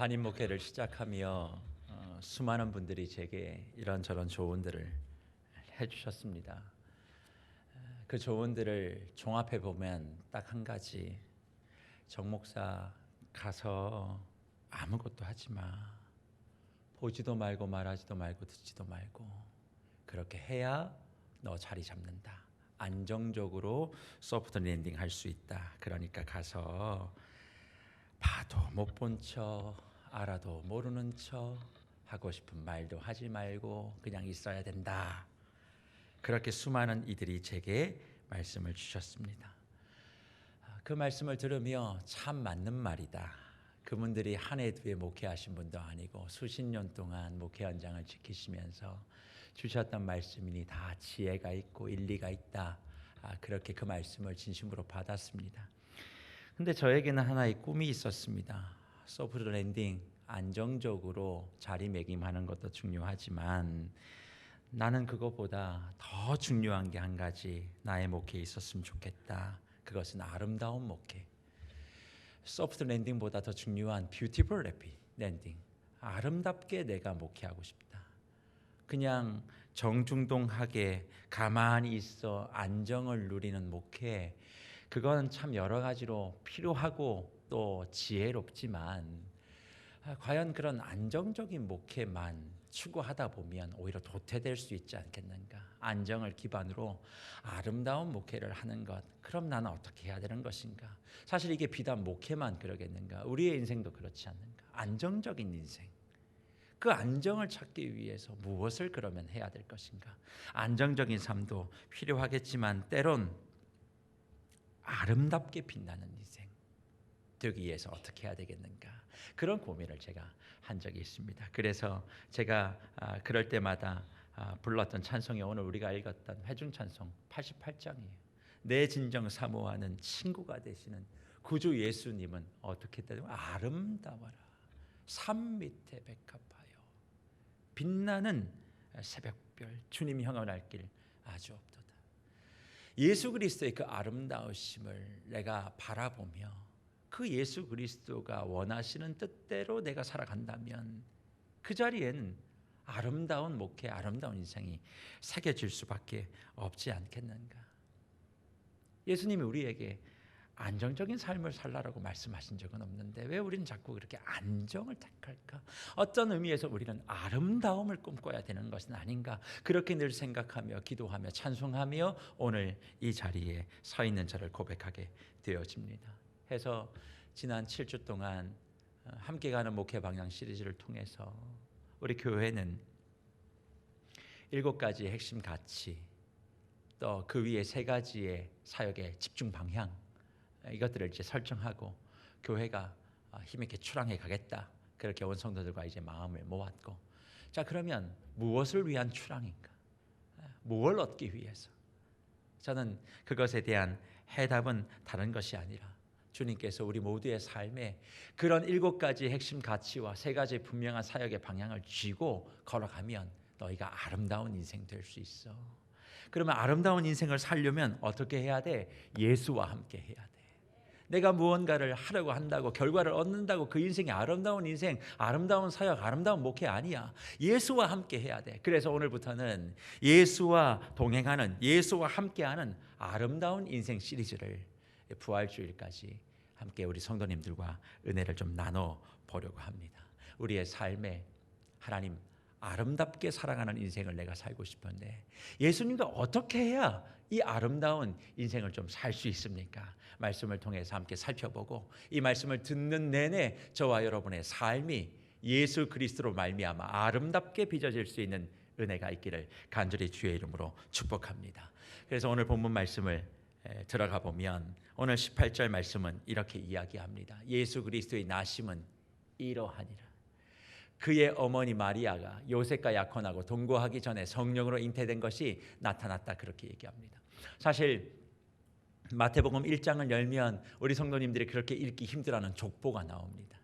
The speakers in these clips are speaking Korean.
담임 목회를 시작하며 수많은 분들이 제게 이런저런 조언들을 해주셨습니다. 그 조언들을 종합해 보면 딱 한 가지, 정 목사 가서 아무것도 하지 마. 보지도 말고 말하지도 말고 듣지도 말고. 그렇게 해야 너 자리 잡는다. 안정적으로 소프트 랜딩 할 수 있다. 그러니까 가서 봐도 못 본 척, 알아도 모르는 척, 하고 싶은 말도 하지 말고 그냥 있어야 된다. 그렇게 수많은 이들이 제게 말씀을 주셨습니다. 그 말씀을 들으며 참 맞는 말이다. 그분들이 한 해 두 해 목회하신 분도 아니고 수십 년 동안 목회 현장을 지키시면서 주셨던 말씀이니 다 지혜가 있고 일리가 있다. 그렇게 그 말씀을 진심으로 받았습니다. 근데 저에게는 하나의 꿈이 있었습니다. 소프트 랜딩 안정적으로 자리매김하는 것도 중요하지만 나는 그것보다 더 중요한 게 한 가지 나의 목회에 있었으면 좋겠다. 그것은 아름다운 목회. 소프트 랜딩보다 더 중요한 뷰티풀 랜딩. 아름답게 내가 목회하고 싶다. 그냥 정중동하게 가만히 있어 안정을 누리는 목회, 그건 참 여러 가지로 필요하고 또 지혜롭지만 과연 그런 안정적인 목회만 추구하다 보면 오히려 도태될 수 있지 않겠는가. 안정을 기반으로 아름다운 목회를 하는 것, 그럼 나는 어떻게 해야 되는 것인가. 사실 이게 비단 목회만 그러겠는가. 우리의 인생도 그렇지 않는가. 안정적인 인생, 그 안정을 찾기 위해서 무엇을 그러면 해야 될 것인가. 안정적인 삶도 필요하겠지만 때론 아름답게 빛나는 인생 되기 위해서 어떻게 해야 되겠는가. 그런 고민을 제가 한 적이 있습니다. 그래서 제가 그럴 때마다 불렀던 찬송이 오늘 우리가 읽었던 회중 찬송 88장이에요. 내 진정 사모하는 친구가 되시는 구주 예수님은 어떻게 되는 아름다워라. 산 밑에 백합하여 빛나는 새벽별 주님 형을 알 길 아주 없도다. 예수 그리스도의 그 아름다우심을 내가 바라보며 그 예수 그리스도가 원하시는 뜻대로 내가 살아간다면 그 자리에는 아름다운 목회, 아름다운 인생이 새겨질 수밖에 없지 않겠는가. 예수님이 우리에게 안정적인 삶을 살라라고 말씀하신 적은 없는데 왜 우리는 자꾸 그렇게 안정을 택할까? 어떤 의미에서 우리는 아름다움을 꿈꿔야 되는 것은 아닌가? 그렇게 늘 생각하며 기도하며 찬송하며 오늘 이 자리에 서 있는 저를 고백하게 되어집니다. 해서 지난 7주 동안 함께 가는 목회 방향 시리즈를 통해서 우리 교회는 7가지의 핵심 가치, 또 그 위에 3가지의 사역의 집중 방향, 이것들을 이제 설정하고 교회가 힘있게 출항해 가겠다. 그렇게 온 성도들과 이제 마음을 모았고, 자 그러면 무엇을 위한 출항인가? 무엇을 얻기 위해서? 저는 그것에 대한 해답은 다른 것이 아니라 주님께서 우리 모두의 삶에 그런 7가지 핵심 가치와 3가지 분명한 사역의 방향을 쥐고 걸어가면 너희가 아름다운 인생 될 수 있어. 그러면 아름다운 인생을 살려면 어떻게 해야 돼? 예수와 함께 해야 돼. 내가 무언가를 하려고 한다고 결과를 얻는다고 그 인생이 아름다운 인생, 아름다운 사역, 아름다운 목회 아니야. 예수와 함께 해야 돼. 그래서 오늘부터는 예수와 동행하는, 예수와 함께하는 아름다운 인생 시리즈를 부활주일까지 함께 우리 성도님들과 은혜를 좀 나눠보려고 합니다. 우리의 삶에 하나님 아름답게 살아가는 인생을 내가 살고 싶은데 예수님과 어떻게 해야 이 아름다운 인생을 좀 살 수 있습니까? 말씀을 통해서 함께 살펴보고 이 말씀을 듣는 내내 저와 여러분의 삶이 예수 그리스도로 말미암아 아름답게 빚어질 수 있는 은혜가 있기를 간절히 주의 이름으로 축복합니다. 그래서 오늘 본문 말씀을 들어가 보면 오늘 18절 말씀은 이렇게 이야기합니다. 예수 그리스도의 나심은 이러하니라. 그의 어머니 마리아가 요셉과 약혼하고 동거하기 전에 성령으로 잉태된 것이 나타났다. 그렇게 얘기합니다. 사실 마태복음 1장을 열면 우리 성도님들이 그렇게 읽기 힘들어하는 족보가 나옵니다.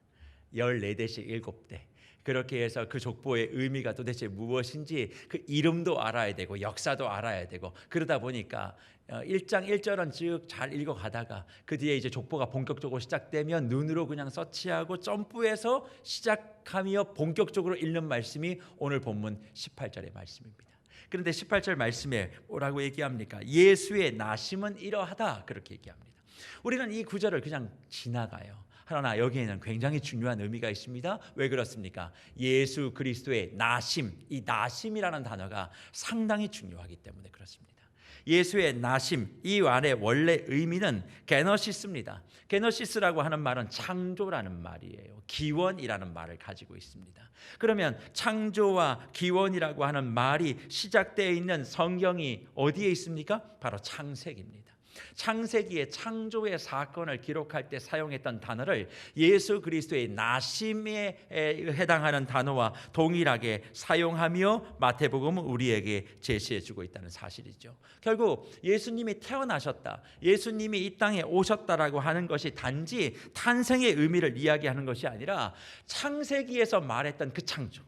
14대씩 7대. 그렇게 해서 그 족보의 의미가 도대체 무엇인지 그 이름도 알아야 되고 역사도 알아야 되고, 그러다 보니까 1장 1절은 쭉 잘 읽어가다가 그 뒤에 이제 족보가 본격적으로 시작되면 눈으로 그냥 서치하고 점프해서 시작하며 본격적으로 읽는 말씀이 오늘 본문 18절의 말씀입니다. 그런데 18절 말씀에 뭐라고 얘기합니까? 예수의 나심은 이러하다, 그렇게 얘기합니다. 우리는 이 구절을 그냥 지나가요. 그러나 여기에는 굉장히 중요한 의미가 있습니다. 왜 그렇습니까? 예수 그리스도의 나심, 이 나심이라는 단어가 상당히 중요하기 때문에 그렇습니다. 예수의 나심, 이 말의 원래 의미는 게너시스입니다. 게너시스라고 하는 말은 창조라는 말이에요. 기원이라는 말을 가지고 있습니다. 그러면 창조와 기원이라고 하는 말이 시작되어 있는 성경이 어디에 있습니까? 바로 창세기입니다. 창세기의 창조의 사건을 기록할 때 사용했던 단어를 예수 그리스도의 나심에 해당하는 단어와 동일하게 사용하며 마태복음은 우리에게 제시해주고 있다는 사실이죠. 결국 예수님이 태어나셨다, 예수님이 이 땅에 오셨다라고 하는 것이 단지 탄생의 의미를 이야기하는 것이 아니라 창세기에서 말했던 그 창조,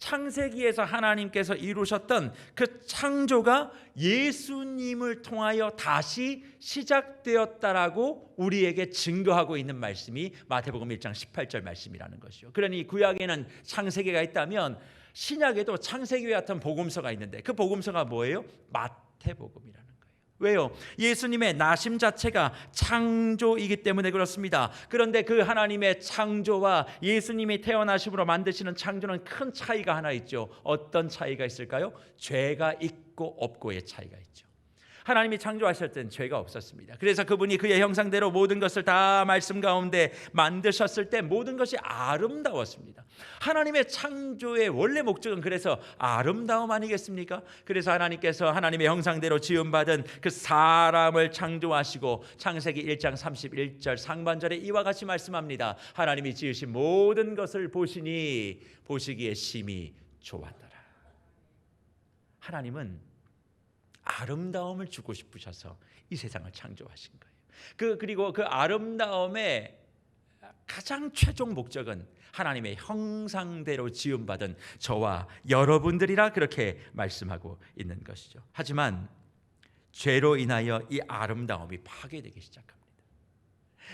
창세기에서 하나님께서 이루셨던 그 창조가 예수님을 통하여 다시 시작되었다라고 우리에게 증거하고 있는 말씀이 마태복음 1장 18절 말씀이라는 것이요. 그러니 구약에는 창세기가 있다면 신약에도 창세기와 같은 복음서가 있는데 그 복음서가 뭐예요? 마태복음이라는 거예요. 왜요? 예수님의 나심 자체가 창조이기 때문에 그렇습니다. 그런데 그 하나님의 창조와 예수님이 태어나심으로 만드시는 창조는 큰 차이가 하나 있죠. 어떤 차이가 있을까요? 죄가 있고 없고의 차이가 있죠. 하나님이 창조하실 때는 죄가 없었습니다. 그래서 그분이 그의 형상대로 모든 것을 다 말씀 가운데 만드셨을 때 모든 것이 아름다웠습니다. 하나님의 창조의 원래 목적은 그래서 아름다움 아니겠습니까? 그래서 하나님께서 하나님의 형상대로 지음받은 그 사람을 창조하시고 창세기 1장 31절 상반절에 이와 같이 말씀합니다. 하나님이 지으신 모든 것을 보시니 보시기에 심히 좋았더라. 하나님은 아름다움을 주고 싶으셔서 이 세상을 창조하신 거예요. 그리고 그 아름다움의 가장 최종 목적은 하나님의 형상대로 지음받은 저와 여러분들이라 그렇게 말씀하고 있는 것이죠. 하지만 죄로 인하여 이 아름다움이 파괴되기 시작합니다.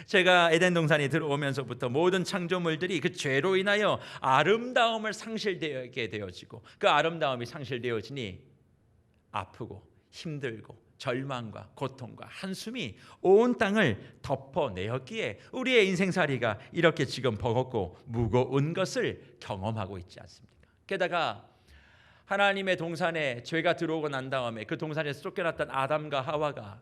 제가 에덴 동산에 들어오면서부터 모든 창조물들이 그 죄로 인하여 아름다움을 상실되게 되어지고 그 아름다움이 상실되어지니 아프고 힘들고 절망과 고통과 한숨이 온 땅을 덮어내었기에 우리의 인생살이가 이렇게 지금 버겁고 무거운 것을 경험하고 있지 않습니까? 게다가 하나님의 동산에 죄가 들어오고 난 다음에 그 동산에서 쫓겨났던 아담과 하와가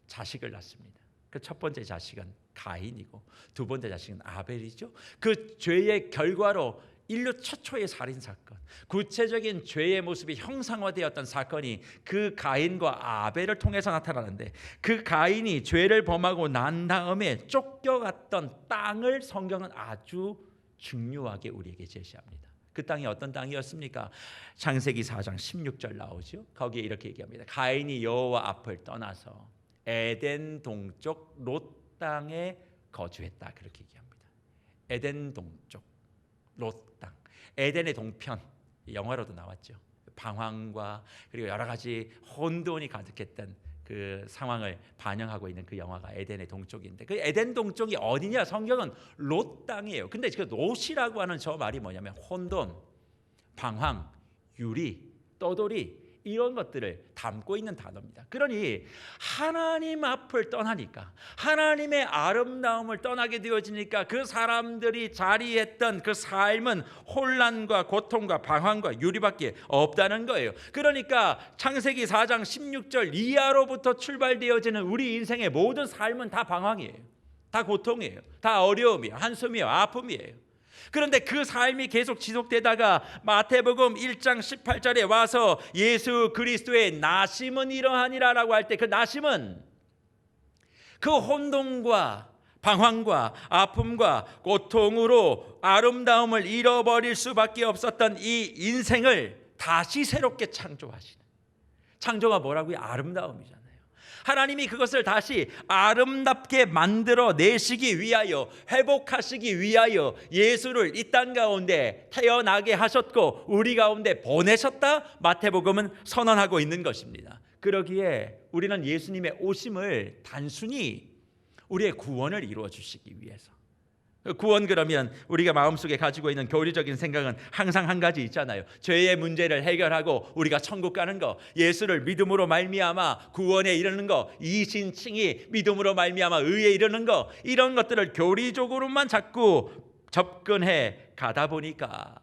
자식을 낳습니다. 그 첫 번째 자식은 가인이고 두 번째 자식은 아벨이죠. 그 죄의 결과로 인류 최초의 살인 사건, 구체적인 죄의 모습이 형상화되었던 사건이 그 가인과 아벨을 통해서 나타나는데 그 가인이 죄를 범하고 난 다음에 쫓겨갔던 땅을 성경은 아주 중요하게 우리에게 제시합니다. 그 땅이 어떤 땅이었습니까? 창세기 4장 16절 나오죠. 거기에 이렇게 얘기합니다. 가인이 여호와 앞을 떠나서 에덴 동쪽 롯 땅에 거주했다, 그렇게 얘기합니다. 에덴 동쪽 롯 땅, 에덴의 동편, 영화로도 나왔죠. 방황과 그리고 여러 가지 혼돈이 가득했던 그 상황을 반영하고 있는 그 영화가 에덴의 동쪽인데 그 에덴 동쪽이 어디냐? 성경은 롯 땅이에요. 근데 그 롯이라고 하는 저 말이 뭐냐면 혼돈, 방황, 유리, 떠돌이 이런 것들을 담고 있는 단어입니다. 그러니 하나님 앞을 떠나니까, 하나님의 아름다움을 떠나게 되어지니까 그 사람들이 자리했던 그 삶은 혼란과 고통과 방황과 유리밖에 없다는 거예요. 그러니까 창세기 4장 16절 이하로부터 출발되어지는 우리 인생의 모든 삶은 다 방황이에요. 다 고통이에요. 다 어려움이에요. 한숨이에요. 아픔이에요. 그런데 그 삶이 계속 지속되다가 마태복음 1장 18절에 와서 예수 그리스도의 나심은 이러하니라라고 할 때 그 나심은 그 혼돈과 방황과 아픔과 고통으로 아름다움을 잃어버릴 수밖에 없었던 이 인생을 다시 새롭게 창조하시는, 창조가 뭐라고요? 아름다움이잖아요. 하나님이 그것을 다시 아름답게 만들어 내시기 위하여, 회복하시기 위하여 예수를 이 땅 가운데 태어나게 하셨고 우리 가운데 보내셨다, 마태복음은 선언하고 있는 것입니다. 그러기에 우리는 예수님의 오심을 단순히 우리의 구원을 이루어 주시기 위해서, 구원 그러면 우리가 마음속에 가지고 있는 교리적인 생각은 항상 한 가지 있잖아요. 죄의 문제를 해결하고 우리가 천국 가는 거, 예수를 믿음으로 말미암아 구원에 이르는 거, 이신칭이 믿음으로 말미암아 의에 이르는 거, 이런 것들을 교리적으로만 자꾸 접근해 가다 보니까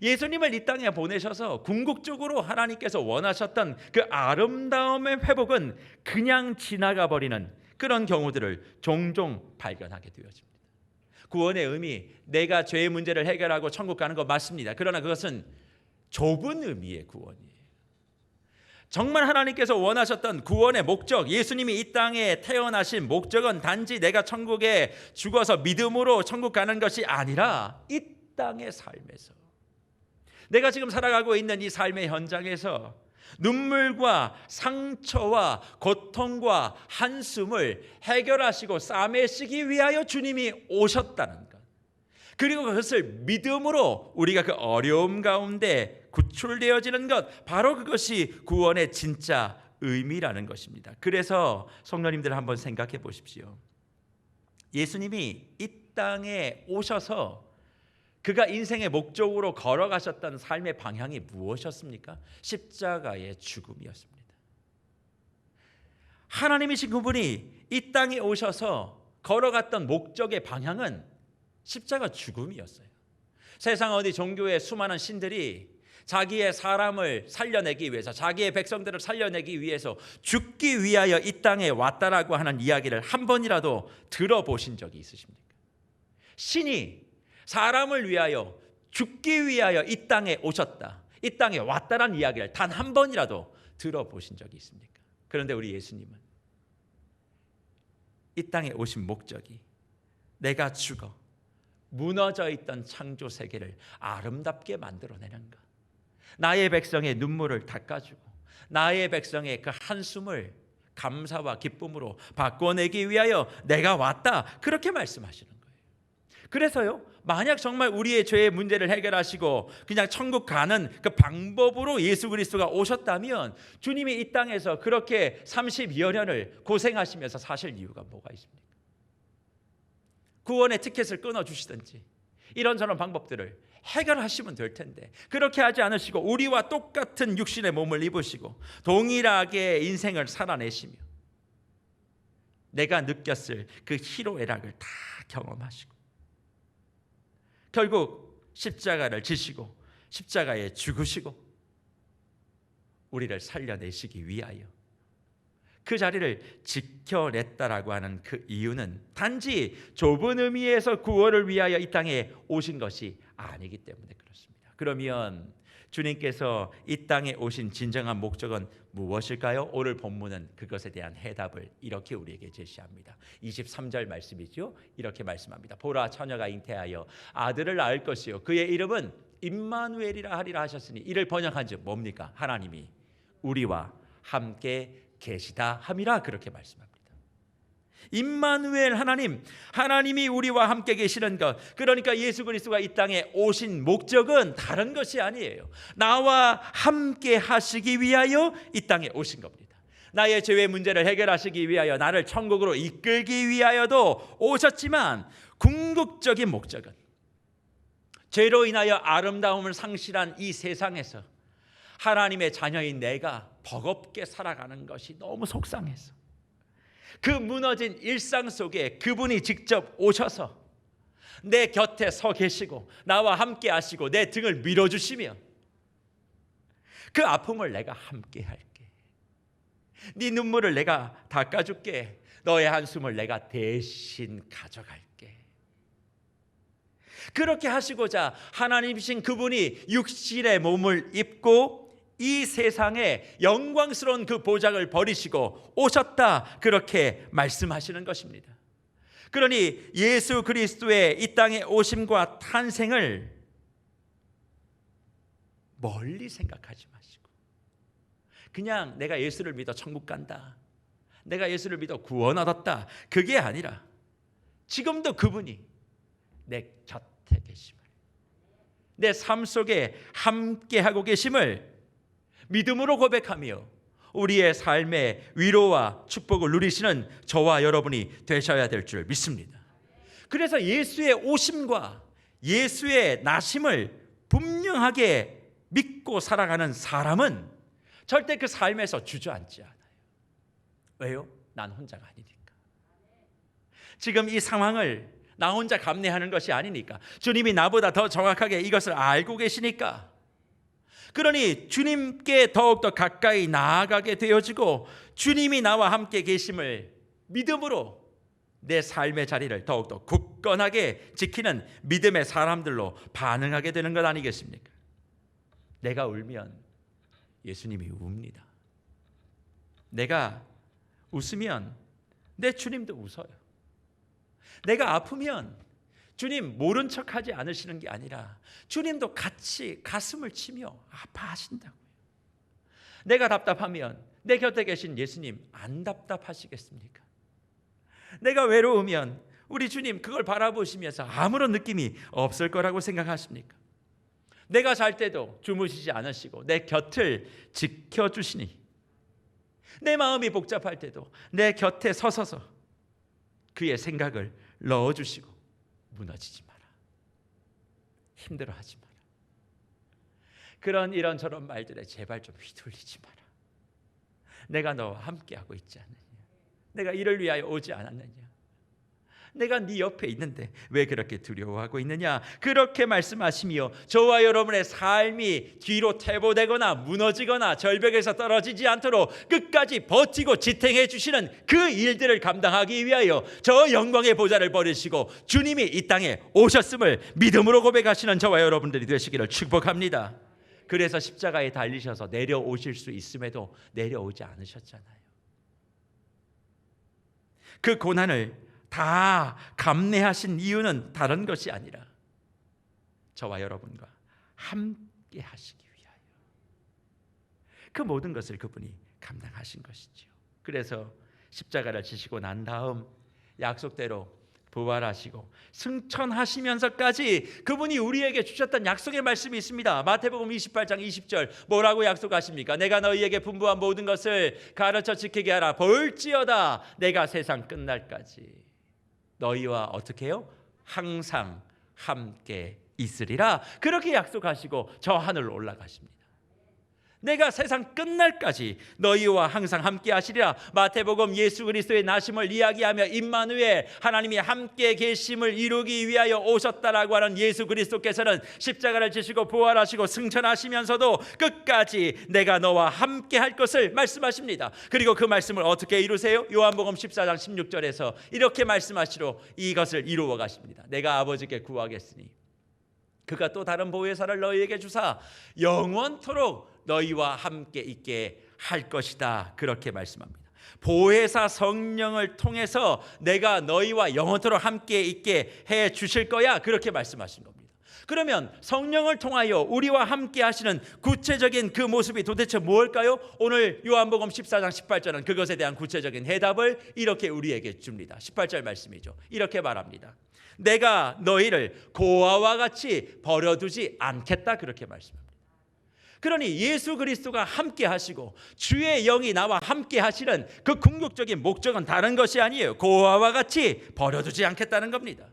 예수님을 이 땅에 보내셔서 궁극적으로 하나님께서 원하셨던 그 아름다움의 회복은 그냥 지나가 버리는 그런 경우들을 종종 발견하게 되어집니다. 구원의 의미, 내가 죄의 문제를 해결하고 천국 가는 거 맞습니다. 그러나 그것은 좁은 의미의 구원이에요. 정말 하나님께서 원하셨던 구원의 목적, 예수님이 이 땅에 태어나신 목적은 단지 내가 천국에 죽어서 믿음으로 천국 가는 것이 아니라 이 땅의 삶에서, 내가 지금 살아가고 있는 이 삶의 현장에서 눈물과 상처와 고통과 한숨을 해결하시고 싸매시기 위하여 주님이 오셨다는 것, 그리고 그것을 믿음으로 우리가 그 어려움 가운데 구출되어지는 것, 바로 그것이 구원의 진짜 의미라는 것입니다. 그래서 성도님들 한번 생각해 보십시오. 예수님이 이 땅에 오셔서 그가 인생의 목적으로 걸어가셨던 삶의 방향이 무엇이었습니까? 십자가의 죽음이었습니다. 하나님이신 그분이 이 땅에 오셔서 걸어갔던 목적의 방향은 십자가 죽음이었어요. 세상 어디 종교의 수많은 신들이 자기의 사람을 살려내기 위해서, 자기의 백성들을 살려내기 위해서 죽기 위하여 이 땅에 왔다라고 하는 이야기를 한 번이라도 들어보신 적이 있으십니까? 신이 사람을 위하여 죽기 위하여 이 땅에 오셨다, 이 땅에 왔다라는 이야기를 단 한 번이라도 들어보신 적이 있습니까? 그런데 우리 예수님은 이 땅에 오신 목적이 내가 죽어 무너져 있던 창조 세계를 아름답게 만들어내는 것, 나의 백성의 눈물을 닦아주고 나의 백성의 그 한숨을 감사와 기쁨으로 바꿔내기 위하여 내가 왔다, 그렇게 말씀하시는 거예요. 그래서요, 만약 정말 우리의 죄의 문제를 해결하시고 그냥 천국 가는 그 방법으로 예수 그리스도가 오셨다면 주님이 이 땅에서 그렇게 30여 년을 고생하시면서 사실 이유가 뭐가 있습니까? 구원의 티켓을 끊어주시든지 이런저런 방법들을 해결하시면 될 텐데, 그렇게 하지 않으시고 우리와 똑같은 육신의 몸을 입으시고 동일하게 인생을 살아내시며 내가 느꼈을 그 희로애락을 다 경험하시고 결국 십자가를 지시고 십자가에 죽으시고 우리를 살려내시기 위하여 그 자리를 지켜냈다라고 하는 그 이유는 단지 좁은 의미에서 구원을 위하여 이 땅에 오신 것이 아니기 때문에 그렇습니다. 그러면 주님께서 이 땅에 오신 진정한 목적은 무엇일까요? 오늘 본문은 그것에 대한 해답을 이렇게 우리에게 제시합니다. 23절 말씀이죠. 이렇게 말씀합니다. 보라, 처녀가 잉태하여 아들을 낳을 것이요 그의 이름은 임마누엘이라 하리라 하셨으니, 이를 번역한 즉 뭡니까? 하나님이 우리와 함께 계시다 함이라, 그렇게 말씀합니다. 임마누엘, 하나님이 우리와 함께 계시는 것, 그러니까 예수 그리스도가 이 땅에 오신 목적은 다른 것이 아니에요. 나와 함께 하시기 위하여 이 땅에 오신 겁니다. 나의 죄의 문제를 해결하시기 위하여 나를 천국으로 이끌기 위하여도 오셨지만, 궁극적인 목적은 죄로 인하여 아름다움을 상실한 이 세상에서 하나님의 자녀인 내가 버겁게 살아가는 것이 너무 속상해서 그 무너진 일상 속에 그분이 직접 오셔서 내 곁에 서 계시고 나와 함께 하시고 내 등을 밀어주시며 그 아픔을 내가 함께 할게, 네 눈물을 내가 닦아줄게, 너의 한숨을 내가 대신 가져갈게, 그렇게 하시고자 하나님이신 그분이 육신의 몸을 입고 이 세상에 영광스러운 그 보장을 버리시고 오셨다, 그렇게 말씀하시는 것입니다. 그러니 예수 그리스도의 이 땅에 오심과 탄생을 멀리 생각하지 마시고 그냥 내가 예수를 믿어 천국 간다, 내가 예수를 믿어 구원 얻었다, 그게 아니라 지금도 그분이 내 곁에 계심을, 내 삶 속에 함께하고 계심을 믿음으로 고백하며 우리의 삶의 위로와 축복을 누리시는 저와 여러분이 되셔야 될 줄 믿습니다. 그래서 예수의 오심과 예수의 나심을 분명하게 믿고 살아가는 사람은 절대 그 삶에서 주저앉지 않아요. 왜요? 난 혼자가 아니니까. 지금 이 상황을 나 혼자 감내하는 것이 아니니까. 주님이 나보다 더 정확하게 이것을 알고 계시니까. 그러니 주님께 더욱더 가까이 나아가게 되어지고 주님이 나와 함께 계심을 믿음으로 내 삶의 자리를 더욱더 굳건하게 지키는 믿음의 사람들로 반응하게 되는 것 아니겠습니까? 내가 울면 예수님이 웁니다. 내가 웃으면 내 주님도 웃어요. 내가 아프면 주님 모른 척하지 않으시는 게 아니라 주님도 같이 가슴을 치며 아파하신다고요. 내가 답답하면 내 곁에 계신 예수님 안 답답하시겠습니까? 내가 외로우면 우리 주님 그걸 바라보시면서 아무런 느낌이 없을 거라고 생각하십니까? 내가 잘 때도 주무시지 않으시고 내 곁을 지켜주시니, 내 마음이 복잡할 때도 내 곁에 서서서 그의 생각을 넣어주시고 무너지지 마라, 힘들어하지 마라, 그런 이런저런 말들에 제발 좀 휘둘리지 마라. 내가 너와 함께하고 있지 않느냐, 내가 이를 위하여 오지 않았느냐, 내가 네 옆에 있는데 왜 그렇게 두려워하고 있느냐, 그렇게 말씀하시며 저와 여러분의 삶이 뒤로 퇴보되거나 무너지거나 절벽에서 떨어지지 않도록 끝까지 버티고 지탱해 주시는 그 일들을 감당하기 위하여 저 영광의 보좌를 버리시고 주님이 이 땅에 오셨음을 믿음으로 고백하시는 저와 여러분들이 되시기를 축복합니다. 그래서 십자가에 달리셔서 내려오실 수 있음에도 내려오지 않으셨잖아요. 그 고난을 다 감내하신 이유는 다른 것이 아니라 저와 여러분과 함께 하시기 위하여 그 모든 것을 그분이 감당하신 것이지요. 그래서 십자가를 지시고 난 다음 약속대로 부활하시고 승천하시면서까지 그분이 우리에게 주셨던 약속의 말씀이 있습니다. 마태복음 28장 20절 뭐라고 약속하십니까? 내가 너희에게 분부한 모든 것을 가르쳐 지키게 하라. 볼지어다 내가 세상 끝날까지 너희와 어떻게 해요? 항상 함께 있으리라. 그렇게 약속하시고 저 하늘로 올라가십니다. 내가 세상 끝날까지 너희와 항상 함께 하시리라. 마태복음 예수 그리스도의 나심을 이야기하며 임마누엘, 하나님이 함께 계심을 이루기 위하여 오셨다라고 하는 예수 그리스도께서는 십자가를 지시고 부활하시고 승천하시면서도 끝까지 내가 너와 함께 할 것을 말씀하십니다. 그리고 그 말씀을 어떻게 이루세요? 요한복음 14장 16절에서 이렇게 말씀하시러 이것을 이루어 가십니다. 내가 아버지께 구하겠으니 그가 또 다른 보혜사를 너희에게 주사 영원토록 너희와 함께 있게 할 것이다. 그렇게 말씀합니다. 보혜사 성령을 통해서 내가 너희와 영원토록 함께 있게 해 주실 거야. 그렇게 말씀하신 겁니다. 그러면 성령을 통하여 우리와 함께 하시는 구체적인 그 모습이 도대체 무엇일까요? 오늘 요한복음 14장 18절은 그것에 대한 구체적인 해답을 이렇게 우리에게 줍니다. 18절 말씀이죠. 이렇게 말합니다. 내가 너희를 고아와 같이 버려두지 않겠다. 그렇게 말씀합니다. 그러니 예수 그리스도가 함께 하시고 주의 영이 나와 함께 하시는 그 궁극적인 목적은 다른 것이 아니에요. 고아와 같이 버려두지 않겠다는 겁니다.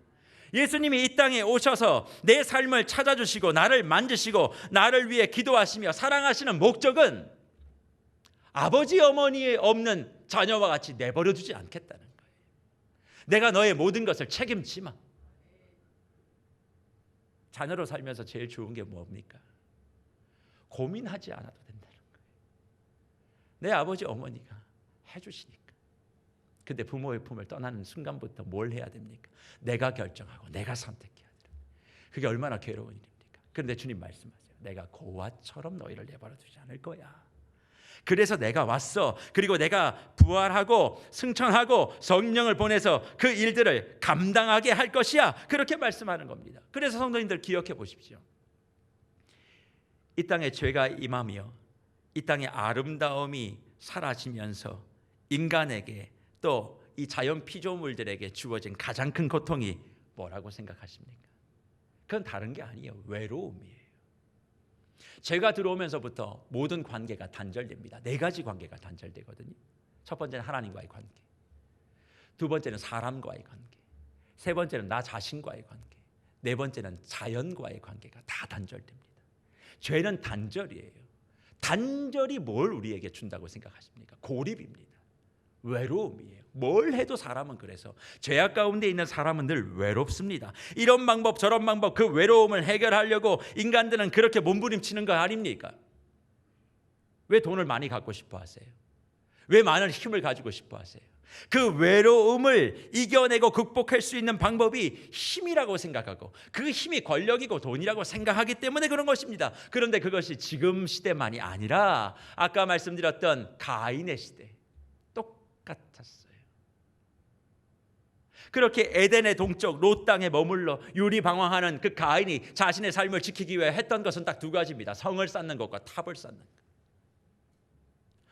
예수님이 이 땅에 오셔서 내 삶을 찾아주시고 나를 만지시고 나를 위해 기도하시며 사랑하시는 목적은 아버지 어머니 없는 자녀와 같이 내버려두지 않겠다는 거예요. 내가 너의 모든 것을 책임지마. 자녀로 살면서 제일 좋은 게 뭡니까? 고민하지 않아도 된다는 거예요. 내 아버지 어머니가 해주시니까. 근데 부모의 품을 떠나는 순간부터 뭘 해야 됩니까? 내가 결정하고 내가 선택해야 돼요. 그게 얼마나 괴로운 일입니까? 그런데 주님 말씀하세요. 내가 고아처럼 너희를 내버려 두지 않을 거야. 그래서 내가 왔어. 그리고 내가 부활하고 승천하고 성령을 보내서 그 일들을 감당하게 할 것이야. 그렇게 말씀하는 겁니다. 그래서 성도님들 기억해 보십시오. 이 땅에 죄가 임하며 이 땅의 아름다움이 사라지면서 인간에게 또 이 자연 피조물들에게 주어진 가장 큰 고통이 뭐라고 생각하십니까? 그건 다른 게 아니에요. 외로움이에요. 죄가 들어오면서부터 모든 관계가 단절됩니다. 4가지 관계가 단절되거든요. 첫 번째는 하나님과의 관계, 두 번째는 사람과의 관계, 세 번째는 나 자신과의 관계, 네 번째는 자연과의 관계가 다 단절됩니다. 죄는 단절이에요. 단절이 뭘 우리에게 준다고 생각하십니까? 고립입니다. 외로움이에요. 뭘 해도 사람은 그래서 죄악 가운데 있는 사람은 늘 외롭습니다. 이런 방법 저런 방법 그 외로움을 해결하려고 인간들은 그렇게 몸부림치는 거 아닙니까? 왜 돈을 많이 갖고 싶어 하세요? 왜 많은 힘을 가지고 싶어 하세요? 그 외로움을 이겨내고 극복할 수 있는 방법이 힘이라고 생각하고 그 힘이 권력이고 돈이라고 생각하기 때문에 그런 것입니다. 그런데 그것이 지금 시대만이 아니라 아까 말씀드렸던 가인의 시대 똑같았어요. 그렇게 에덴의 동쪽 롯 땅에 머물러 유리방황하는 그 가인이 자신의 삶을 지키기 위해 했던 것은 딱 2가지입니다. 성을 쌓는 것과 탑을 쌓는 것.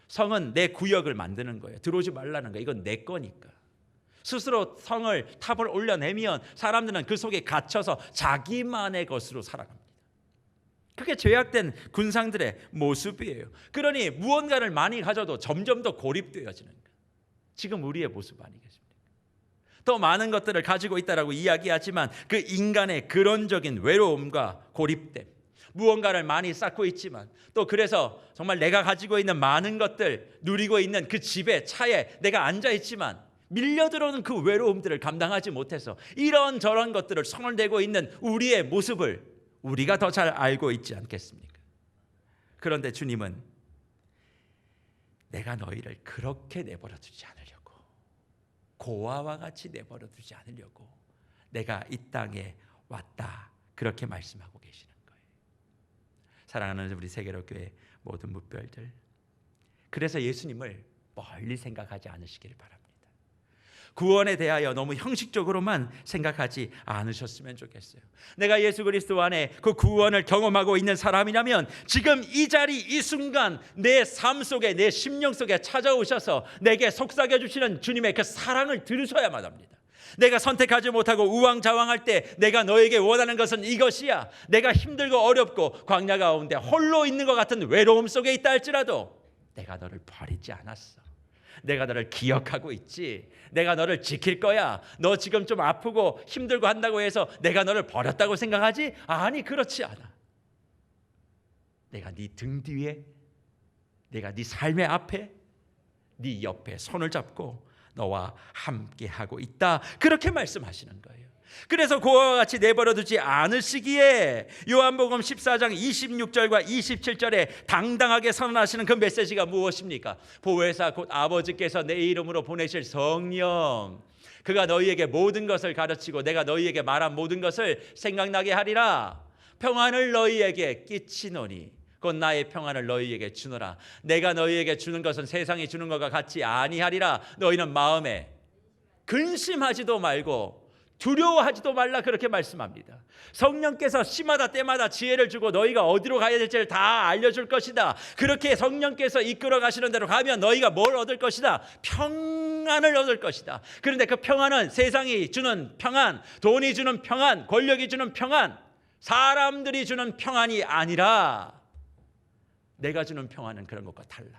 성은 내 구역을 만드는 거예요. 들어오지 말라는 거예요. 이건 내 거니까. 스스로 성을 탑을 올려내면 사람들은 그 속에 갇혀서 자기만의 것으로 살아갑니다. 그게 죄악된 군상들의 모습이에요. 그러니 무언가를 많이 가져도 점점 더 고립되어지는 거예요. 지금 우리의 모습 아니겠습니까? 더 많은 것들을 가지고 있다라고 이야기하지만 그 인간의 근원적인 외로움과 고립됨, 무언가를 많이 쌓고 있지만 또 그래서 정말 내가 가지고 있는 많은 것들 누리고 있는 그 집에 차에 내가 앉아 있지만 밀려 들어오는 그 외로움들을 감당하지 못해서 이런저런 것들을 손을 대고 있는 우리의 모습을 우리가 더 잘 알고 있지 않겠습니까? 그런데 주님은 내가 너희를 그렇게 내버려 두지 않으려고, 고아와 같이 내버려 두지 않으려고 내가 이 땅에 왔다, 그렇게 말씀하고 계시는 거예요. 사랑하는 우리 세계로교회 모든 묵별들, 그래서 예수님을 멀리 생각하지 않으시기를 바랍니다. 구원에 대하여 너무 형식적으로만 생각하지 않으셨으면 좋겠어요. 내가 예수 그리스도 안에 그 구원을 경험하고 있는 사람이라면 지금 이 자리 이 순간 내 삶 속에 내 심령 속에 찾아오셔서 내게 속삭여 주시는 주님의 그 사랑을 들으셔야만 합니다. 내가 선택하지 못하고 우왕좌왕할 때 내가 너에게 원하는 것은 이것이야. 내가 힘들고 어렵고 광야 가운데 홀로 있는 것 같은 외로움 속에 있다 할지라도 내가 너를 버리지 않았어. 내가 너를 기억하고 있지. 내가 너를 지킬 거야. 너 지금 좀 아프고 힘들고 한다고 해서 내가 너를 버렸다고 생각하지? 아니, 그렇지 않아. 내가 네 등 뒤에, 내가 네 삶의 앞에, 네 옆에 손을 잡고 너와 함께 하고 있다, 그렇게 말씀하시는 거예요. 그래서 그와 같이 내버려두지 않으시기에 요한복음 14장 26절과 27절에 당당하게 선언하시는 그 메시지가 무엇입니까? 보혜사 곧 아버지께서 내 이름으로 보내실 성령, 그가 너희에게 모든 것을 가르치고 내가 너희에게 말한 모든 것을 생각나게 하리라. 평안을 너희에게 끼치노니 곧 나의 평안을 너희에게 주노라. 내가 너희에게 주는 것은 세상이 주는 것과 같지 아니하리라. 너희는 마음에 근심하지도 말고 두려워하지도 말라, 그렇게 말씀합니다. 성령께서 시마다 때마다 지혜를 주고 너희가 어디로 가야 될지를 다 알려줄 것이다. 그렇게 성령께서 이끌어 가시는 대로 가면 너희가 뭘 얻을 것이다? 평안을 얻을 것이다. 그런데 그 평안은 세상이 주는 평안, 돈이 주는 평안, 권력이 주는 평안, 사람들이 주는 평안이 아니라 내가 주는 평안은 그런 것과 달라.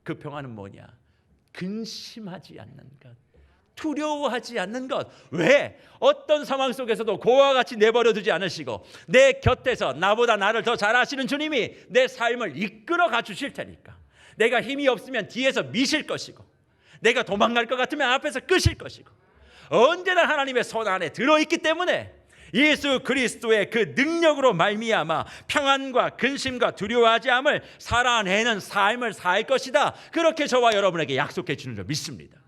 그 평안은 뭐냐? 근심하지 않는 것, 두려워하지 않는 것. 왜? 어떤 상황 속에서도 그와 같이 내버려 두지 않으시고 내 곁에서 나보다 나를 더 잘 아시는 주님이 내 삶을 이끌어 가 주실 테니까. 내가 힘이 없으면 뒤에서 미실 것이고, 내가 도망갈 것 같으면 앞에서 끄실 것이고, 언제나 하나님의 손 안에 들어있기 때문에 예수 그리스도의 그 능력으로 말미암아 평안과 근심과 두려워하지 않음을 살아내는 삶을 살 것이다, 그렇게 저와 여러분에게 약속해 주는 줄 믿습니다.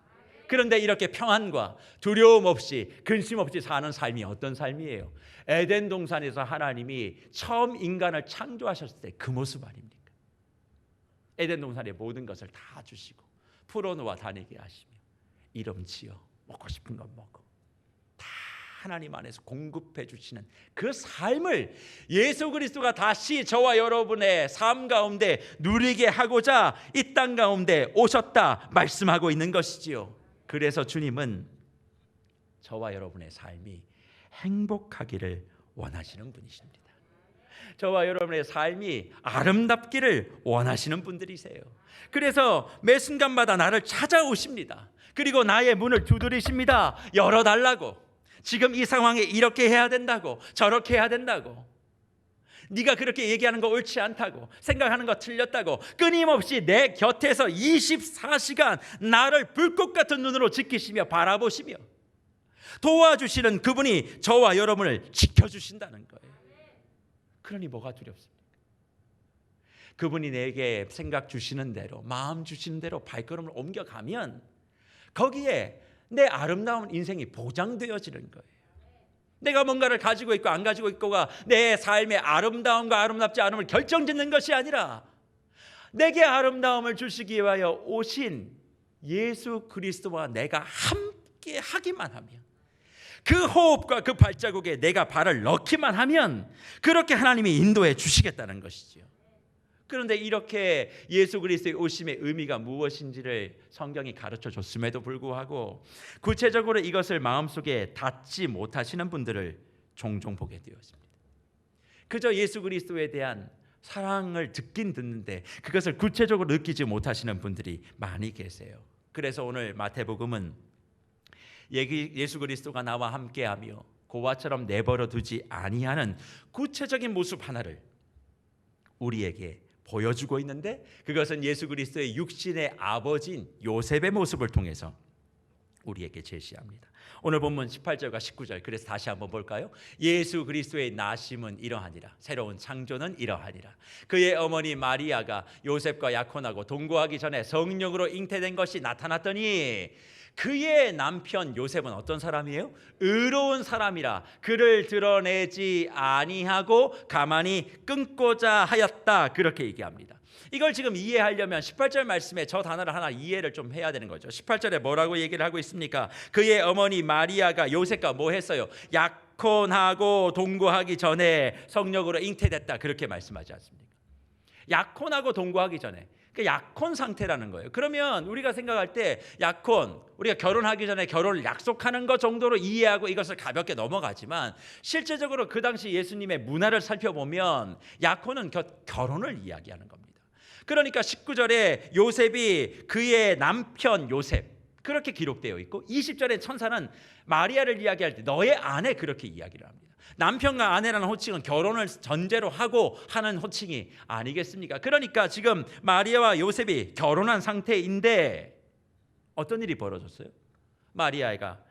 그런데 이렇게 평안과 두려움 없이 근심 없이 사는 삶이 어떤 삶이에요? 에덴 동산에서 하나님이 처음 인간을 창조하셨을 때 그 모습 아닙니까? 에덴 동산의 모든 것을 다 주시고 풀어놓아 다니게 하시며 이름 지어 먹고 싶은 건 먹고 다 하나님 안에서 공급해 주시는 그 삶을 예수 그리스도가 다시 저와 여러분의 삶 가운데 누리게 하고자 이 땅 가운데 오셨다 말씀하고 있는 것이지요. 그래서 주님은 저와 여러분의 삶이 행복하기를 원하시는 분이십니다. 저와 여러분의 삶이 아름답기를 원하시는 분들이세요. 그래서 매 순간마다 나를 찾아오십니다. 그리고 나의 문을 두드리십니다. 열어달라고. 지금 이 상황에 이렇게 해야 된다고, 저렇게 해야 된다고, 네가 그렇게 얘기하는 거 옳지 않다고, 생각하는 거 틀렸다고, 끊임없이 내 곁에서 24시간 나를 불꽃 같은 눈으로 지키시며 바라보시며 도와주시는 그분이 저와 여러분을 지켜주신다는 거예요. 그러니 뭐가 두렵습니까? 그분이 내게 생각 주시는 대로, 마음 주시는 대로 발걸음을 옮겨가면 거기에 내 아름다운 인생이 보장되어지는 거예요. 내가 뭔가를 가지고 있고 안 가지고 있고가 내 삶의 아름다움과 아름답지 않음을 결정짓는 것이 아니라 내게 아름다움을 주시기 위하여 오신 예수 그리스도와 내가 함께 하기만 하면, 그 호흡과 그 발자국에 내가 발을 넣기만 하면 그렇게 하나님이 인도해 주시겠다는 것이지요. 그런데 이렇게 예수 그리스도의 오심의 의미가 무엇인지를 성경이 가르쳐 줬음에도 불구하고 구체적으로 이것을 마음속에 닿지 못하시는 분들을 종종 보게 되었습니다. 그저 예수 그리스도에 대한 사랑을 듣긴 듣는데 그것을 구체적으로 느끼지 못하시는 분들이 많이 계세요. 그래서 오늘 마태복음은 예수 그리스도가 나와 함께하며 고아처럼 내버려 두지 아니하는 구체적인 모습 하나를 우리에게 보여주고 있는데, 그것은 예수 그리스도의 육신의 아버지인 요셉의 모습을 통해서 우리에게 제시합니다. 오늘 본문 18절과 19절, 그래서 다시 한번 볼까요? 예수 그리스도의 나심은 이러하니라, 새로운 창조는 이러하니라. 그의 어머니 마리아가 요셉과 약혼하고 동거하기 전에 성령으로 잉태된 것이 나타났더니 그의 남편 요셉은 어떤 사람이에요? 의로운 사람이라 그를 드러내지 아니하고 가만히 끊고자 하였다, 그렇게 얘기합니다. 이걸 지금 이해하려면 18절 말씀에 저 단어를 하나 이해를 좀 해야 되는 거죠. 18절에 뭐라고 얘기를 하고 있습니까? 그의 어머니 마리아가 요셉과 뭐 했어요? 약혼하고 동거하기 전에 성령으로 잉태됐다, 그렇게 말씀하지 않습니까? 약혼하고 동거하기 전에, 약혼 상태라는 거예요. 그러면 우리가 생각할 때 약혼, 우리가 결혼하기 전에 결혼을 약속하는 것 정도로 이해하고 이것을 가볍게 넘어가지만 실제적으로 그 당시 예수님의 문화를 살펴보면 약혼은 결혼을 이야기하는 겁니다. 그러니까 19절에 요셉이 그의 남편 요셉, 그렇게 기록되어 있고 20절에 천사는 마리아를 이야기할 때 너의 아내, 그렇게 이야기를 합니다. 남편과 아내라는 호칭은 결혼을 전제로 하고 하는 호칭이 아니겠습니까? 그러니까 지금 마리아와 요셉이 결혼한 상태인데 어떤 일이 벌어졌어요? 마리아가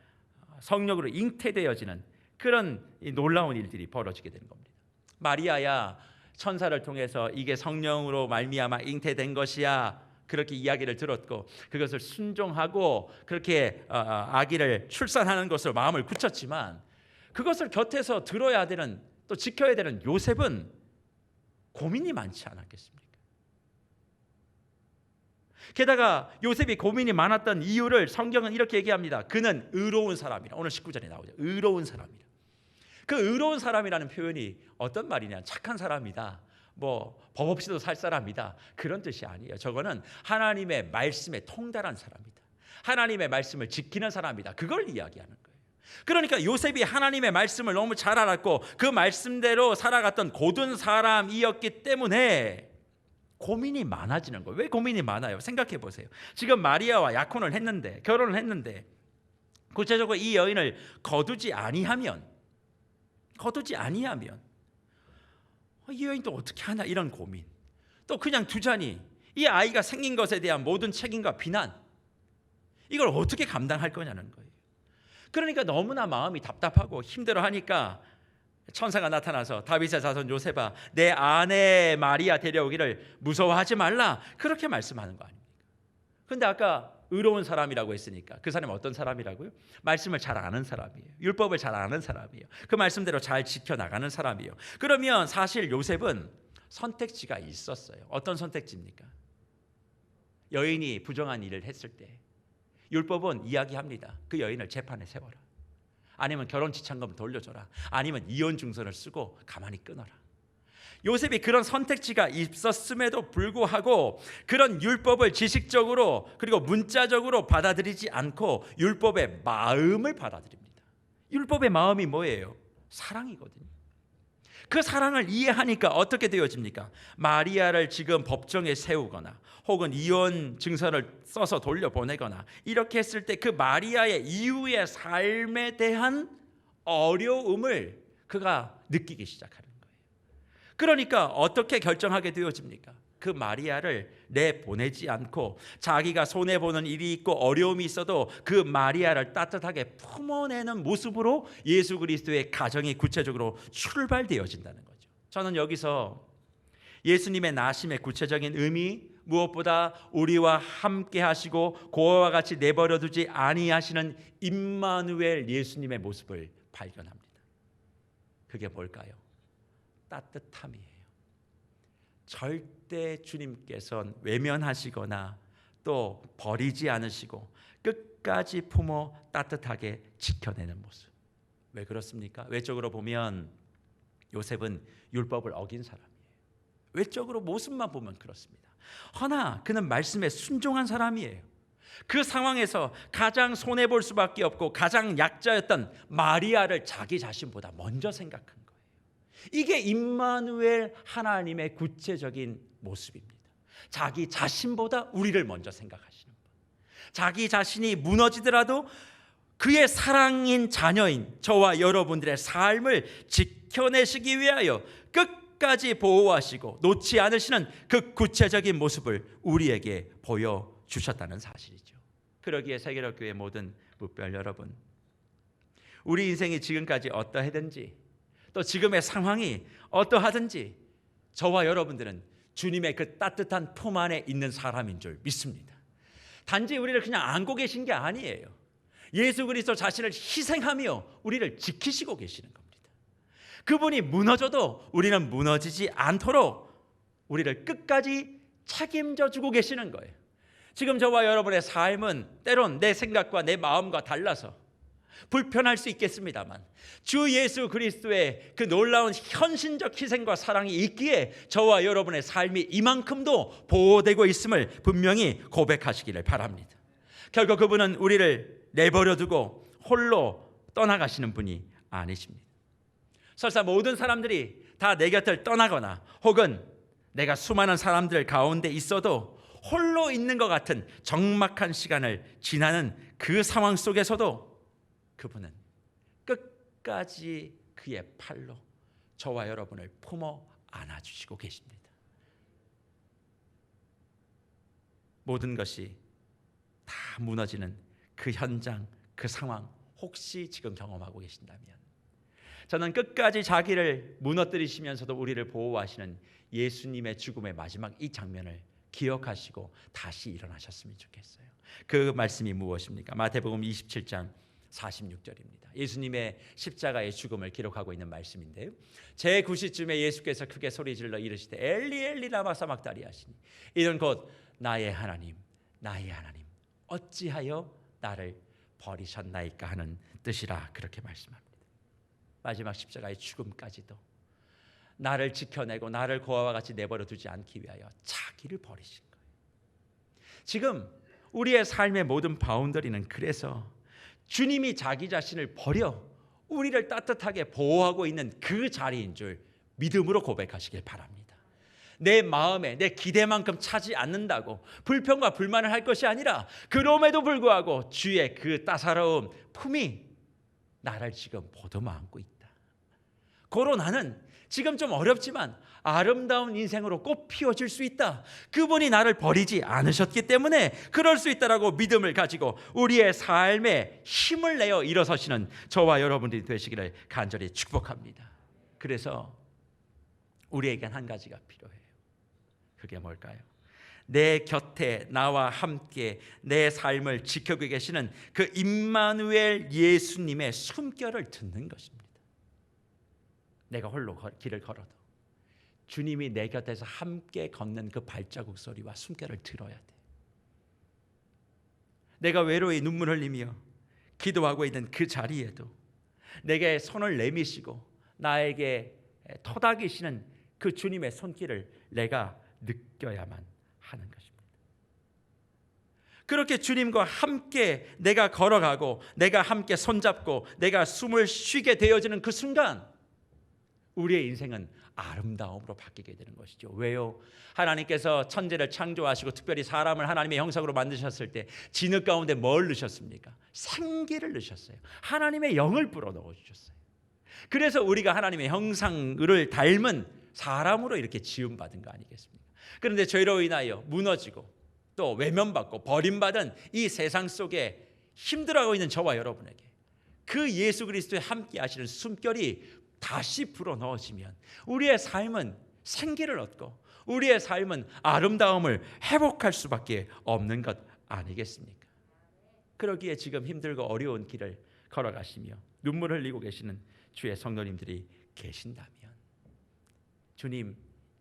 성령으로 잉태되어지는 그런 놀라운 일들이 벌어지게 되는 겁니다. 마리아야 천사를 통해서 이게 성령으로 말미암아 잉태된 것이야, 그렇게 이야기를 들었고 그것을 순종하고 그렇게 아기를 출산하는 것으로 마음을 굳혔지만 그것을 곁에서 들어야 되는, 또 지켜야 되는 요셉은 고민이 많지 않았겠습니까? 게다가 요셉이 고민이 많았던 이유를 성경은 이렇게 얘기합니다. 그는 의로운 사람이라. 오늘 19절에 나오죠. 의로운 사람이라. 그 의로운 사람이라는 표현이 어떤 말이냐? 착한 사람이다, 뭐 법 없이도 살 사람이다, 그런 뜻이 아니에요. 저거는 하나님의 말씀에 통달한 사람이다, 하나님의 말씀을 지키는 사람이다, 그걸 이야기하는 거예요. 그러니까 요셉이 하나님의 말씀을 너무 잘 알았고 그 말씀대로 살아갔던 고든 사람이었기 때문에 고민이 많아지는 거예요. 왜 고민이 많아요? 생각해 보세요. 지금 마리아와 약혼을 했는데, 결혼을 했는데 구체적으로 이 여인을 거두지 아니하면 이 여인 또 어떻게 하나, 이런 고민. 또 그냥 두자니 이 아이가 생긴 것에 대한 모든 책임과 비난, 이걸 어떻게 감당할 거냐는 거예요. 그러니까 너무나 마음이 답답하고 힘들어하니까 천사가 나타나서 다윗의 자손 요셉아, 내 아내 마리아 데려오기를 무서워하지 말라, 그렇게 말씀하는 거 아닙니까? 그런데 아까 의로운 사람이라고 했으니까 그 사람이 어떤 사람이라고요? 말씀을 잘 아는 사람이에요. 율법을 잘 아는 사람이에요. 그 말씀대로 잘 지켜나가는 사람이에요. 그러면 사실 요셉은 선택지가 있었어요. 어떤 선택지입니까? 여인이 부정한 일을 했을 때 율법은 이야기합니다. 그 여인을 재판에 세워라. 아니면 결혼 지참금을 돌려줘라. 아니면 이혼 증서를 쓰고 가만히 끊어라. 요셉이 그런 선택지가 있었음에도 불구하고 그런 율법을 지식적으로 그리고 문자적으로 받아들이지 않고 율법의 마음을 받아들입니다. 율법의 마음이 뭐예요? 사랑이거든요. 그 사랑을 이해하니까 어떻게 되어집니까? 마리아를 지금 법정에 세우거나 혹은 이혼 증서를 써서 돌려보내거나 이렇게 했을 때 그 마리아의 이후의 삶에 대한 어려움을 그가 느끼기 시작하는 거예요. 그러니까 어떻게 결정하게 되어집니까? 그 마리아를 내보내지 않고 자기가 손해보는 일이 있고 어려움이 있어도 그 마리아를 따뜻하게 품어내는 모습으로 예수 그리스도의 가정이 구체적으로 출발되어진다는 거죠. 저는 여기서 예수님의 나심의 구체적인 의미, 무엇보다 우리와 함께 하시고 고아와 같이 내버려 두지 아니하시는 임마누엘 예수님의 모습을 발견합니다. 그게 뭘까요? 따뜻함이에요. 절대 주님께서는 외면하시거나 또 버리지 않으시고 끝까지 품어 따뜻하게 지켜내는 모습. 왜 그렇습니까? 외적으로 보면 요셉은 율법을 어긴 사람이에요. 외적으로 모습만 보면 그렇습니다. 허나 그는 말씀에 순종한 사람이에요. 그 상황에서 가장 손해볼 수밖에 없고 가장 약자였던 마리아를 자기 자신보다 먼저 생각한 거예요. 이게 임마누엘 하나님의 구체적인 모습입니다. 자기 자신보다 우리를 먼저 생각하시는 분. 자기 자신이 무너지더라도 그의 사랑인 자녀인 저와 여러분들의 삶을 지켜내시기 위하여 끝까지 보호하시고 놓지 않으시는 그 구체적인 모습을 우리에게 보여주셨다는 사실이죠. 그러기에 세계로교회 모든 묵별 여러분, 우리 인생이 지금까지 어떠하든지 또 지금의 상황이 어떠하든지 저와 여러분들은 주님의 그 따뜻한 품 안에 있는 사람인 줄 믿습니다. 단지 우리를 그냥 안고 계신 게 아니에요. 예수 그리스도 자신을 희생하며 우리를 지키시고 계시는 겁니다. 그분이 무너져도 우리는 무너지지 않도록 우리를 끝까지 책임져 주고 계시는 거예요. 지금 저와 여러분의 삶은 때론 내 생각과 내 마음과 달라서 불편할 수 있겠습니다만 주 예수 그리스도의 그 놀라운 헌신적 희생과 사랑이 있기에 저와 여러분의 삶이 이만큼도 보호되고 있음을 분명히 고백하시기를 바랍니다. 결국 그분은 우리를 내버려두고 홀로 떠나가시는 분이 아니십니다. 설사 모든 사람들이 다 내 곁을 떠나거나 혹은 내가 수많은 사람들 가운데 있어도 홀로 있는 것 같은 적막한 시간을 지나는 그 상황 속에서도 그분은 끝까지 그의 팔로 저와 여러분을 품어 안아주시고 계십니다. 모든 것이 다 무너지는 그 현장, 그 상황 혹시 지금 경험하고 계신다면 저는 끝까지 자기를 무너뜨리시면서도 우리를 보호하시는 예수님의 죽음의 마지막 이 장면을 기억하시고 다시 일어나셨으면 좋겠어요. 그 말씀이 무엇입니까? 마태복음 27장 46절입니다. 예수님의 십자가의 죽음을 기록하고 있는 말씀인데요. 제9시쯤에 예수께서 크게 소리질러 이르시되 엘리 엘리 라마 사막다리 하시니 이는 곧 나의 하나님 나의 하나님 어찌하여 나를 버리셨나이까 하는 뜻이라 그렇게 말씀합니다. 마지막 십자가의 죽음까지도 나를 지켜내고 나를 고아와 같이 내버려 두지 않기 위하여 자기를 버리신 거예요. 지금 우리의 삶의 모든 바운더리는 그래서 주님이 자기 자신을 버려 우리를 따뜻하게 보호하고 있는 그 자리인 줄 믿음으로 고백하시길 바랍니다. 내 마음에 내 기대만큼 차지 않는다고 불평과 불만을 할 것이 아니라 그럼에도 불구하고 주의 그 따사로운 품이 나를 지금 보듬어 안고 있다. 고로 나는 지금 좀 어렵지만 아름다운 인생으로 꽃 피워질 수 있다. 그분이 나를 버리지 않으셨기 때문에 그럴 수 있다라고 믿음을 가지고 우리의 삶에 힘을 내어 일어서시는 저와 여러분들이 되시기를 간절히 축복합니다. 그래서 우리에겐 한 가지가 필요해요. 그게 뭘까요? 내 곁에 나와 함께 내 삶을 지켜고 계시는 그 임마누엘 예수님의 숨결을 듣는 것입니다. 내가 홀로 길을 걸어도 주님이 내 곁에서 함께 걷는 그 발자국 소리와 숨결을 들어야 돼. 내가 외로이 눈물 흘리며 기도하고 있는 그 자리에도 내게 손을 내미시고 나에게 토닥이시는 그 주님의 손길을 내가 느껴야만 하는 것입니다. 그렇게 주님과 함께 내가 걸어가고 내가 함께 손잡고 내가 숨을 쉬게 되어지는 그 순간 우리의 인생은 아름다움으로 바뀌게 되는 것이죠. 왜요? 하나님께서 천지를 창조하시고 특별히 사람을 하나님의 형상으로 만드셨을 때 진흙 가운데 뭘 넣으셨습니까? 생기를 넣으셨어요. 하나님의 영을 불어넣어 주셨어요. 그래서 우리가 하나님의 형상을 닮은 사람으로 이렇게 지음받은 거 아니겠습니까? 그런데 죄로 인하여 무너지고 또 외면받고 버림받은 이 세상 속에 힘들어하고 있는 저와 여러분에게 그 예수 그리스도에 함께 하시는 숨결이 다시 불어넣어지면 우리의 삶은 생기를 얻고 우리의 삶은 아름다움을 회복할 수밖에 없는 것 아니겠습니까? 그러기에 지금 힘들고 어려운 길을 걸어가시며 눈물을 흘리고 계시는 주의 성도님들이 계신다면 주님,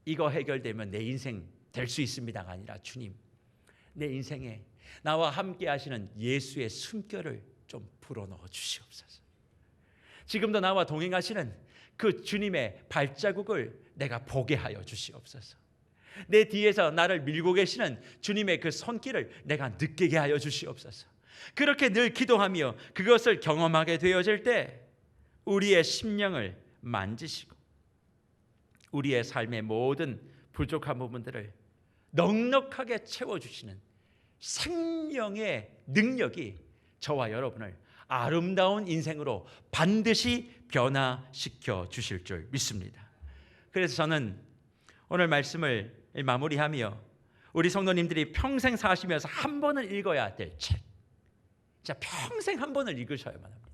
이거 해결되면 내 인생 될 수 있습니다가 아니라 주님, 내 인생에 나와 함께 하시는 예수의 숨결을 좀 불어넣어 주시옵소서. 지금도 나와 동행하시는 그 주님의 발자국을 내가 보게 하여 주시옵소서. 내 뒤에서 나를 밀고 계시는 주님의 그 손길을 내가 느끼게 하여 주시옵소서. 그렇게 늘 기도하며 그것을 경험하게 되어질 때 우리의 심령을 만지시고 우리의 삶의 모든 부족한 부분들을 넉넉하게 채워주시는 생명의 능력이 저와 여러분을 아름다운 인생으로 반드시 변화시켜 주실 줄 믿습니다. 그래서 저는 오늘 말씀을 마무리하며 우리 성도님들이 평생 사시면서 한 번은 읽어야 될 책, 진짜 평생 한 번을 읽으셔야만 합니다.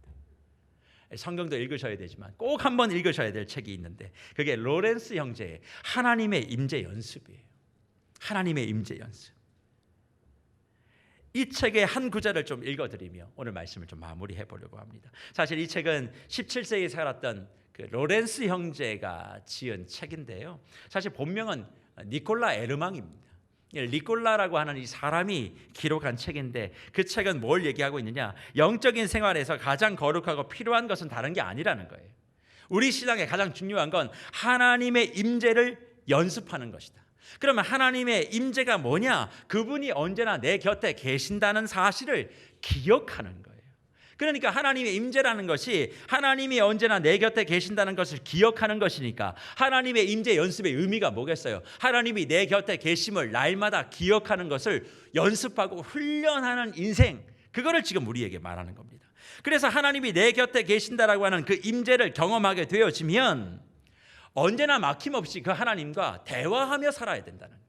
성경도 읽으셔야 되지만 꼭 한 번 읽으셔야 될 책이 있는데 그게 로렌스 형제의 하나님의 임재 연습이에요. 하나님의 임재 연습. 이 책의 한 구절을 좀 읽어드리며 오늘 말씀을 좀 마무리해 보려고 합니다. 사실 이 책은 17세기에 살았던 그 로렌스 형제가 지은 책인데요. 사실 본명은 니콜라 에르망입니다. 니콜라라고 하는 이 사람이 기록한 책인데 그 책은 뭘 얘기하고 있느냐? 영적인 생활에서 가장 거룩하고 필요한 것은 다른 게 아니라는 거예요. 우리 신앙에 가장 중요한 건 하나님의 임재를 연습하는 것이다. 그러면 하나님의 임재가 뭐냐? 그분이 언제나 내 곁에 계신다는 사실을 기억하는 거예요. 그러니까 하나님의 임재라는 것이 하나님이 언제나 내 곁에 계신다는 것을 기억하는 것이니까 하나님의 임재 연습의 의미가 뭐겠어요? 하나님이 내 곁에 계심을 날마다 기억하는 것을 연습하고 훈련하는 인생, 그거를 지금 우리에게 말하는 겁니다. 그래서 하나님이 내 곁에 계신다라고 하는 그 임재를 경험하게 되어지면 언제나 막힘없이 그 하나님과 대화하며 살아야 된다는 거예요.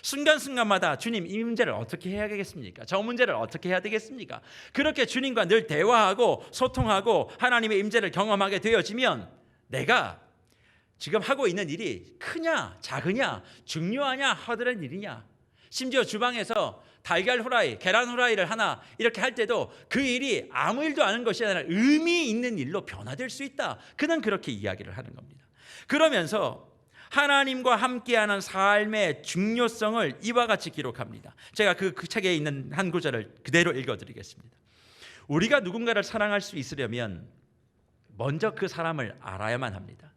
순간순간마다 주님, 이 문제를 어떻게 해야 되겠습니까? 저 문제를 어떻게 해야 되겠습니까? 그렇게 주님과 늘 대화하고 소통하고 하나님의 임재를 경험하게 되어지면 내가 지금 하고 있는 일이 크냐 작으냐 중요하냐 하드한 일이냐, 심지어 주방에서 달걀 후라이, 계란 후라이를 하나 이렇게 할 때도 그 일이 아무 일도 아닌 것이 아니라 의미 있는 일로 변화될 수 있다. 그는 그렇게 이야기를 하는 겁니다. 그러면서 하나님과 함께하는 삶의 중요성을 이와 같이 기록합니다. 제가 그 책에 있는 한 구절을 그대로 읽어드리겠습니다. 우리가 누군가를 사랑할 수 있으려면 먼저 그 사람을 알아야만 합니다.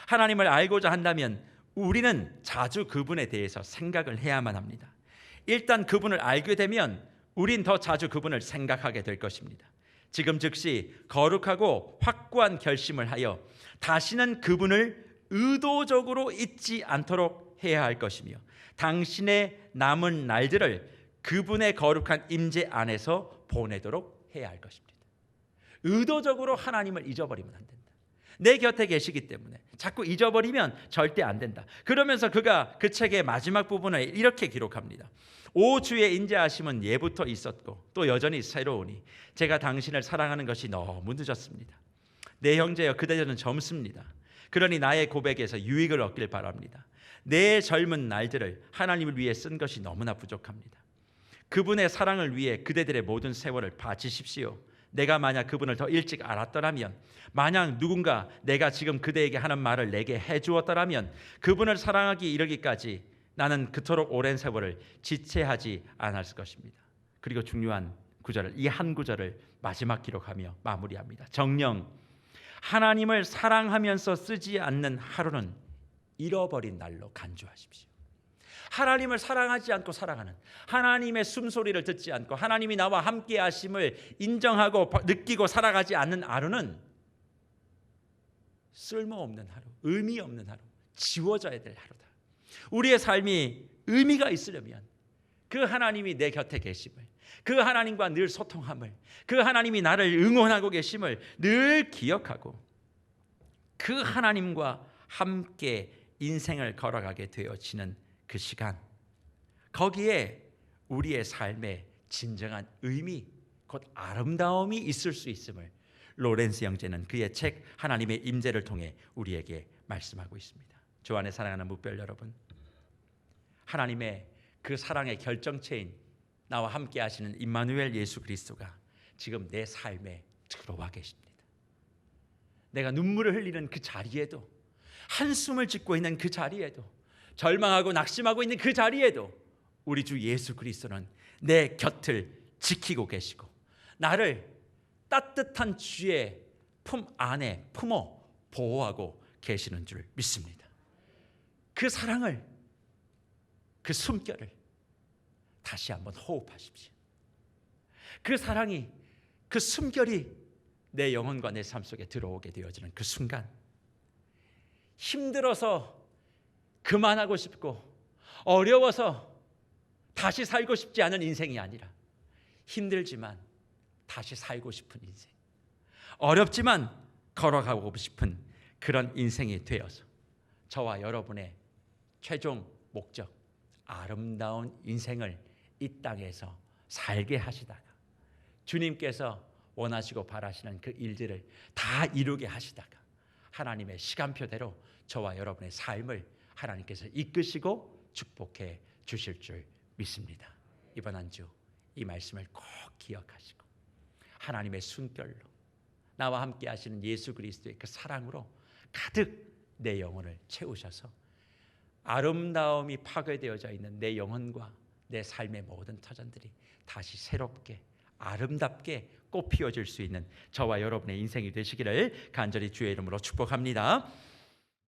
하나님을 알고자 한다면 우리는 자주 그분에 대해서 생각을 해야만 합니다. 일단 그분을 알게 되면 우린 더 자주 그분을 생각하게 될 것입니다. 지금 즉시 거룩하고 확고한 결심을 하여 다시는 그분을 의도적으로 잊지 않도록 해야 할 것이며 당신의 남은 날들을 그분의 거룩한 임재 안에서 보내도록 해야 할 것입니다. 의도적으로 하나님을 잊어버리면 안 된다. 내 곁에 계시기 때문에 자꾸 잊어버리면 절대 안 된다. 그러면서 그가 그 책의 마지막 부분을 이렇게 기록합니다. 오 주의 인자하심은 예부터 있었고 또 여전히 새로우니 제가 당신을 사랑하는 것이 너무 늦었습니다. 내 형제여, 그대는 젊습니다. 그러니 나의 고백에서 유익을 얻길 바랍니다. 내 젊은 날들을 하나님을 위해 쓴 것이 너무나 부족합니다. 그분의 사랑을 위해 그대들의 모든 세월을 바치십시오. 내가 만약 그분을 더 일찍 알았더라면, 만약 누군가 내가 지금 그대에게 하는 말을 내게 해주었더라면 그분을 사랑하기 이르기까지 나는 그토록 오랜 세월을 지체하지 않았을 것입니다. 그리고 중요한 구절을, 이 한 구절을 마지막 기록하며 마무리합니다. 정녕, 하나님을 사랑하면서 쓰지 않는 하루는 잃어버린 날로 간주하십시오. 하나님을 사랑하지 않고 살아가는, 하나님의 숨소리를 듣지 않고 하나님이 나와 함께 하심을 인정하고 느끼고 살아가지 않는 하루는 쓸모없는 하루, 의미 없는 하루, 지워져야 될 하루다. 우리의 삶이 의미가 있으려면 그 하나님이 내 곁에 계심을, 그 하나님과 늘 소통함을, 그 하나님이 나를 응원하고 계심을 늘 기억하고 그 하나님과 함께 인생을 걸어가게 되어지는 그 시간, 거기에 우리의 삶의 진정한 의미, 곧 아름다움이 있을 수 있음을 로렌스 형제는 그의 책 하나님의 임재를 통해 우리에게 말씀하고 있습니다. 주 안에 사랑하는 묵별 여러분, 하나님의 그 사랑의 결정체인 나와 함께 하시는 임마누엘 예수 그리스도가 지금 내 삶에 들어와 계십니다. 내가 눈물을 흘리는 그 자리에도, 한숨을 짓고 있는 그 자리에도, 절망하고 낙심하고 있는 그 자리에도 우리 주 예수 그리스도는 내 곁을 지키고 계시고 나를 따뜻한 주의 품 안에 품어 보호하고 계시는 줄 믿습니다. 그 사랑을, 그 숨결을 다시 한번 호흡하십시오. 그 사랑이, 그 숨결이 내 영혼과 내 삶 속에 들어오게 되어지는 그 순간, 힘들어서 그만하고 싶고 어려워서 다시 살고 싶지 않은 인생이 아니라 힘들지만 다시 살고 싶은 인생, 어렵지만 걸어가고 싶은 그런 인생이 되어서 저와 여러분의 최종 목적, 아름다운 인생을 이 땅에서 살게 하시다가 주님께서 원하시고 바라시는 그 일들을 다 이루게 하시다가 하나님의 시간표대로 저와 여러분의 삶을 하나님께서 이끄시고 축복해 주실 줄 믿습니다. 이번 한 주 이 말씀을 꼭 기억하시고 하나님의 숨결로 나와 함께 하시는 예수 그리스도의 그 사랑으로 가득 내 영혼을 채우셔서 아름다움이 파괴되어져 있는 내 영혼과 내 삶의 모든 터전들이 다시 새롭게 아름답게 꽃 피워질 수 있는 저와 여러분의 인생이 되시기를 간절히 주의 이름으로 축복합니다.